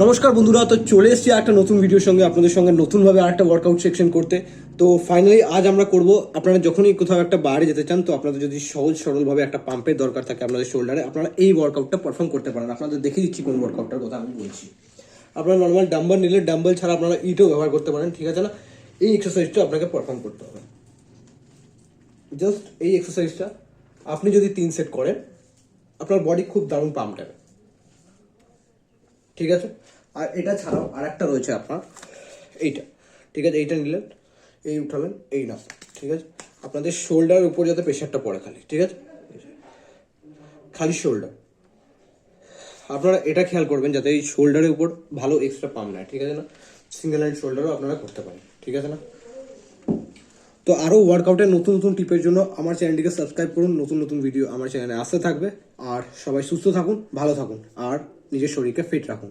নমস্কার বন্ধুরা, তো চলে এসেছি একটা নতুন ভিডিওর সঙ্গে আপনাদের সঙ্গে নতুনভাবে আরেকটা ওয়ার্কআউট সেকশন করতে। তো ফাইনালি আজ আমরা করব, আপনারা যখনই কোথাও একটা বাইরে যেতে চান, তো আপনাদের যদি সহজ সরলভাবে একটা পাম্পের দরকার থাকে আপনাদের শোল্ডারে, আপনারা এই ওয়ার্কআউটটা পারফর্ম করতে পারেন। আপনাদের দেখিয়ে দিচ্ছি কোন ওয়ার্কআউটটার কথা আমি বলছি। আপনারা নর্মাল ডাম্বল নিলে ডাম্বল ছাড়া আপনারা ইটও ব্যবহার করতে পারেন, ঠিক আছে না? এই এক্সারসাইজটা আপনাকে পারফর্ম করতে হবে। জাস্ট এই এক্সারসাইজটা আপনি যদি 3 সেট করেন, আপনার বডি খুব দারুণ পাম্প দেবে, ঠিক আছে? আর এটা ছাড়াও আর একটা রয়েছে আপনার এইটা, ঠিক আছে? এইটা নিলেন, এই উঠাবেন, এই না, ঠিক আছে? আপনাদের শোল্ডারের উপর যাতে প্রেশারটা পড়ে খালি, ঠিক আছে? খালি শোল্ডার, আপনারা এটা খেয়াল করবেন যাতে এই শোল্ডারের উপর ভালো এক্সট্রা পাম্প নেয়, ঠিক আছে না? সিঙ্গেল হ্যান্ড শোল্ডারও আপনারা করতে পারেন, ঠিক আছে না? তো আরও ওয়ার্কআউটের নতুন নতুন টিপের জন্য আমার চ্যানেলটিকে সাবস্ক্রাইব করুন। নতুন নতুন ভিডিও আমার চ্যানেলে আসতে থাকবে। আর সবাই সুস্থ থাকুন, ভালো থাকুন আর নিজের শরীরকে ফিট রাখুন।